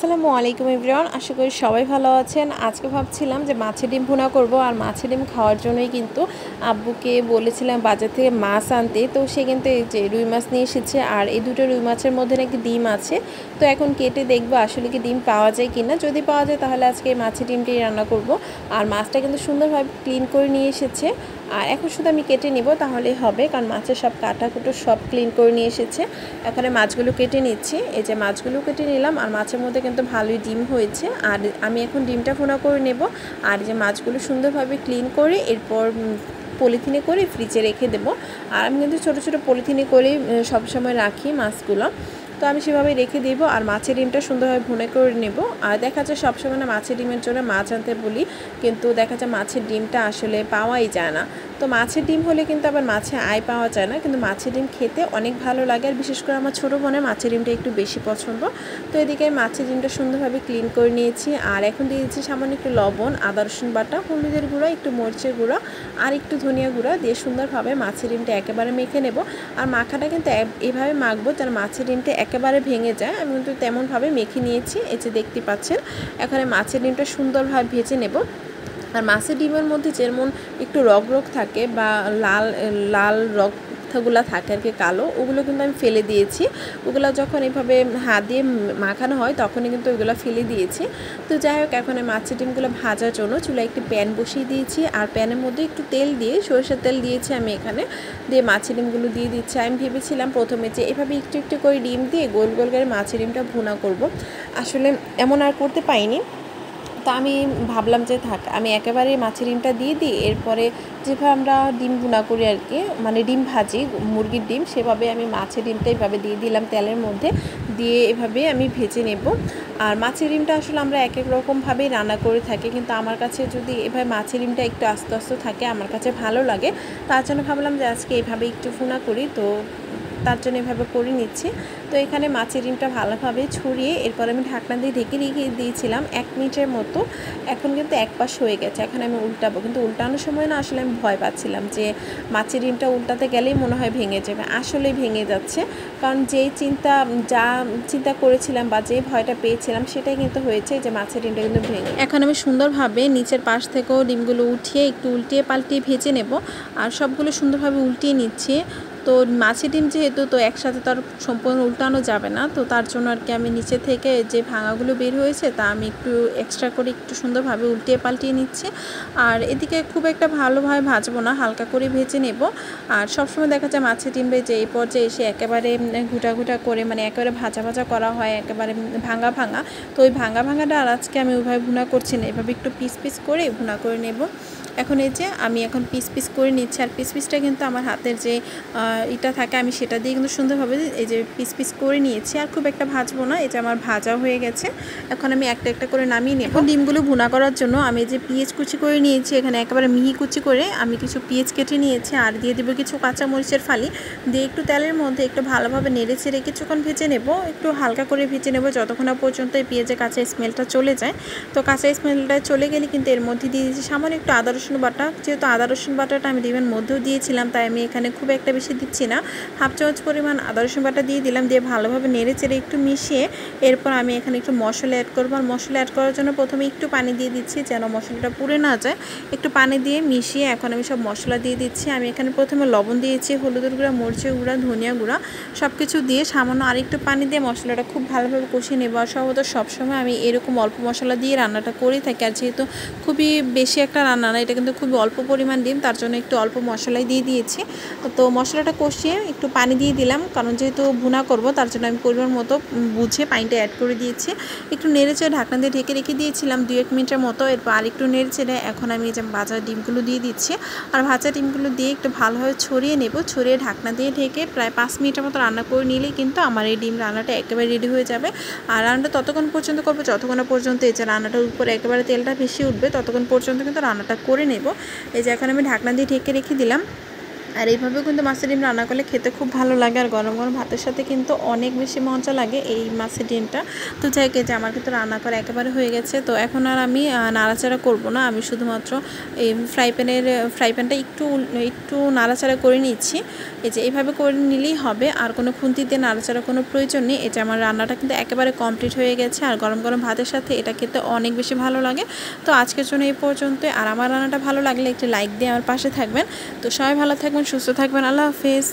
আসসালামু আলাইকুম এভরিওয়ান, আশা করি সবাই ভালো আছেন। আজকে ভাবছিলাম যে মাছের ডিম ভুনা করব, আর মাছের ডিম খাওয়ার জন্যই কিন্তু আব্বুকে বলেছিলাম বাজার থেকে মাছ আনতে। তো সে কিন্তু এই যে রুই মাছ নিয়ে এসেছে, আর এই দুটো রুই মাছের মধ্যে নাকি ডিম আছে। তো এখন কেটে দেখবো আসলে কি ডিম পাওয়া যায় কিনা। যদি পাওয়া যায় তাহলে আজকে এই মাছের ডিমটাই রান্না করব। আর মাছটা কিন্তু সুন্দরভাবে ক্লিন করে নিয়ে এসেছে, আর এখন শুধু আমি কেটে নিব তাহলেই হবে, কারণ মাছের সব কাটাকুটো সব ক্লিন করে নিয়ে এসেছে। এখানে মাছগুলো কেটে নিচ্ছি। এই যে মাছগুলো কেটে নিলাম, আর মাছের মধ্যে কিন্তু ভালোই ডিম হয়েছে। আর আমি এখন ডিমটা ভুনা করে নেব। আর যে মাছগুলো সুন্দরভাবে ক্লিন করে এরপর পলিথিনে করে ফ্রিজে রেখে দেব। আর আমি কিন্তু ছোটো ছোটো পলিথিনে করে সবসময় রাখি মাছগুলো, তো আমি সেভাবেই রেখে দেব। আর মাছের ডিমটা সুন্দরভাবে ভুনে করে নেব। আর দেখা যায় সবসময় না মাছের ডিমের জন্য মাছ আনতে বলি, কিন্তু দেখা যায় মাছের ডিমটা আসলে পাওয়াই যায় না। তো মাছের ডিম হলে কিন্তু আবার মাছে আয় পাওয়া যায় না, কিন্তু মাছের ডিম খেতে অনেক ভালো লাগে। আর বিশেষ করে আমার ছোটো বোনের মাছের ডিমটা একটু বেশি পছন্দ। তো এদিকে মাছের ডিমটা সুন্দরভাবে ক্লিন করে নিয়েছি। আর এখন দিয়ে দিচ্ছি সামান্য একটু লবণ, আদা রসুন বাটা, হলুদের গুঁড়া, একটু মরিচের গুঁড়া আর একটু ধনিয়া গুঁড়া দিয়ে সুন্দরভাবে মাছের ডিমটা একেবারে মেখে নেব। আর মাখাটা কিন্তু এভাবে মাখবো যেন মাছের ডিমটা একেবারে ভেঙে যায়। আমি কিন্তু তেমনভাবে মেখে নিয়েছি, এই যে দেখতে পাচ্ছেন। এখানে মাছের ডিমটা সুন্দরভাবে ভেজে নেব। আর মাছের ডিমের মধ্যে যেমন একটু রগ থাকে বা লাল লাল রগগুলো থাকে আর কি, কালো, ওগুলো কিন্তু আমি ফেলে দিয়েছি। ওগুলো যখন এভাবে হাত দিয়ে মাখানো হয় তখনই কিন্তু ওগুলো ফেলে দিয়েছি। তো যাই হোক, এখন মাছের ডিমগুলো ভাজার জন্য চুলায় একটি প্যান বসিয়ে দিয়েছি। আর প্যানের মধ্যে একটু তেল দিয়ে, সরষের তেল দিয়েছি আমি এখানে, দিয়ে মাছের ডিমগুলো দিয়ে দিচ্ছি। আমি ভেবেছিলাম প্রথমে যে এভাবে একটু একটু করে ডিম দিয়ে গোল গোল করে মাছের ডিমটা ভুনা করব, আসলে এমন আর করতে পাইনি। তো আমি ভাবলাম যে থাক, আমি একেবারে মাছের ডিমটা দিয়ে দিই। এরপরে যেভাবে আমরা ডিম ভুনা করি আর কি, মানে ডিম ভাজি মুরগির ডিম, সেভাবে আমি মাছের ডিমটা এভাবে দিয়ে দিলাম তেলের মধ্যে, দিয়ে এভাবে আমি ভেজে নেব। আর মাছের ডিমটা আসলে আমরা এক এক রকমভাবেই রান্না করে থাকি, কিন্তু আমার কাছে যদি এভাবে মাছের ডিমটা একটু আস্তে আস্তে থাকে আমার কাছে ভালো লাগে। তার জন্য ভাবলাম যে আজকে এভাবে একটু ভুনা করি, তো তার জন্য এভাবে করে নিচ্ছি। তো এখানে মাছের ডিমটা ভালোভাবে ছড়িয়ে এরপর আমি ঢাকনা দিয়ে ঢেকে রেখে দিয়েছিলাম 1 মিনিটের মতো। এখন কিন্তু এক পাশ হয়ে গেছে, এখন আমি উল্টাবো, কিন্তু উল্টানোর সময় না আসলে আমি ভয় পাচ্ছিলাম যে মাছের ডিমটা উল্টাতে গেলেই মনে হয় ভেঙে যাবে। আসলেই ভেঙে যাচ্ছে, কারণ যা চিন্তা করেছিলাম বা যে ভয়টা পেয়েছিলাম সেটাই কিন্তু হয়েছে, যে মাছের ডিমটা কিন্তু ভেঙে। এখন আমি সুন্দরভাবে নিচের পাশ থেকেও ডিমগুলো উঠিয়ে একটু উল্টিয়ে পাল্টিয়ে ভেজে নেব। আর সবগুলো সুন্দরভাবে উল্টিয়ে নিচ্ছি। তো মাছের ডিম যেহেতু, তো একসাথে তো আর সম্পূর্ণ উল্টানো যাবে না, তো তার জন্য আর কি আমি নিচে থেকে যে ভাঙাগুলো বের হয়েছে তা আমি একটু এক্সট্রা করে একটু সুন্দরভাবে উল্টিয়ে পাল্টিয়ে নিচ্ছি। আর এদিকে খুব একটা ভালোভাবে ভাজবো না, হালকা করে ভেজে নেব। আর সবসময় দেখা যায় মাছের ডিম যে এই পর্যায়ে এসে একেবারে ঘুটা ঘুটা করে, মানে একেবারে ভাজা ভাজা করা হয়, একেবারে ভাঙা ভাঙা। তো ওই ভাঙা ভাঙাটা আর আজকে আমি ওইভাবে ভুনা করছি না, এভাবে একটু পিস পিস করে ভুনা করে নেব। এখন এই যে আমি এখন পিস পিস করে নিচ্ছি। আর পিস পিসটা কিন্তু আমার হাতের যে এটা থাকে, আমি সেটা দিয়ে কিন্তু সুন্দরভাবে এই যে পিস পিস করে নিয়েছি। আর খুব একটা ভাজবো না, এই যে আমার ভাজা হয়ে গেছে। এখন আমি একটা একটা করে নামিয়ে নেব। ডিমগুলো ভুনা করার জন্য আমি যে পেঁয়াজ কুচি করে নিয়েছি, এখানে একেবারে মিহি কুচি করে আমি কিছু পেঁয়াজ কেটে নিয়েছি। আর দিয়ে দেবো কিছু কাঁচা মরিচের ফালি, দিয়ে একটু তেলের মধ্যে একটু ভালোভাবে নেড়ে চেড়ে কিছুক্ষণ ভেজে নেব। একটু হালকা করে ভেজে নেব যতক্ষণ না পর্যন্ত এই পেঁয়াজের কাঁচা স্মেলটা চলে যায়। তো কাঁচা স্মেলটা চলে গেলে কিন্তু এর মধ্যে দিয়ে দিয়েছি সামান্য একটু আদা রসুন বাটা। যেহেতু আদা রসুন বাটাটা আমি ডিমের মধ্যেও দিয়েছিলাম, তাই আমি এখানে খুব একটা বেশি দিচ্ছি না, হাফ চামচ পরিমাণ আদা রসুন বাটা দিয়ে দিলাম। দিয়ে ভালোভাবে নেড়ে চেড়ে একটু মিশিয়ে এরপর আমি এখানে একটু মশলা অ্যাড করবো। আর মশলা অ্যাড করার জন্য প্রথমে একটু পানি দিয়ে দিচ্ছি, যেন মশলাটা পুড়ে না যায়। একটু পানি দিয়ে মিশিয়ে এখন আমি সব মশলা দিয়ে দিচ্ছি। আমি এখানে প্রথমে লবণ দিয়েছি, হলুদের গুঁড়া, মরিচের গুঁড়া, ধনিয়া গুঁড়া সব কিছু দিয়ে সামান্য আরেকটু পানি দিয়ে মশলাটা খুব ভালোভাবে কষিয়ে নেব। আর সবসময় আমি এরকম অল্প মশলা দিয়ে রান্নাটা করে থাকি। আর যেহেতু খুবই বেশি একটা রান্না না, এটা কিন্তু খুবই অল্প পরিমাণ ডিম, তার জন্য একটু অল্প মশলাই দিয়ে দিয়েছি। তো মশলাটা কষিয়ে একটু পানি দিয়ে দিলাম, কারণ যেহেতু ভুনা করব তার জন্য আমি পরিমাণ মতো বুঝে পানিটা অ্যাড করে দিয়েছি। একটু নেড়েচেড়ে ঢাকনা দিয়ে ঢেকে রেখে দিয়েছিলাম 2-1 মিনিটের মতো। এরপর আরেকটু নেড়েচেড়ে এখন আমি যে ভাজা ডিমগুলো দিয়ে দিচ্ছি। আর ভাজা ডিমগুলো দিয়ে একটু ভালোভাবে ছড়িয়ে নেব। ছড়িয়ে ঢাকনা দিয়ে ঢেকে প্রায় 5 মিনিটের মতো রান্না করে নিলেই কিন্তু আমার এই ডিম রান্নাটা একেবারে রেডি হয়ে যাবে। আর রান্নাটা ততক্ষণ পর্যন্ত করবো যতক্ষণ পর্যন্ত এই যে রান্নাটার উপরে একেবারে তেলটা বেশি উঠবে, ততক্ষণ পর্যন্ত কিন্তু রান্নাটা করে নেব। এই যে এখন আমি ঢাকনা দিয়ে ঢেকে রেখে দিলাম। আর এইভাবেও কিন্তু মাছের ডিম রান্না করলে খেতে খুব ভালো লাগে, আর গরম গরম ভাতের সাথে কিন্তু অনেক বেশি মজা লাগে এই মাছের ডিমটা। তো যাই যে আমার কিন্তু রান্না করা একেবারে হয়ে গেছে। তো এখন আর আমি নাড়াচাড়া করব না, আমি শুধুমাত্র এই ফ্রাই প্যানটা একটু নাড়াচাড়া করে নিচ্ছি। এই যে এইভাবে করে নিলেই হবে, আর কোনো খুন্তি দিয়ে নাড়াচাড়া কোনো প্রয়োজন নেই। এটা আমার রান্নাটা কিন্তু একেবারে কমপ্লিট হয়ে গেছে, আর গরম গরম ভাতের সাথে এটা খেতে অনেক বেশি ভালো লাগে। তো আজকের জন্য এই পর্যন্ত। আর আমার রান্নাটা ভালো লাগলে একটি লাইক দিয়ে আমার পাশে থাকবেন। তো সবাই ভালো থাকবেন, সুস্থ থাকবেন, আল্লাহ হাফেজ।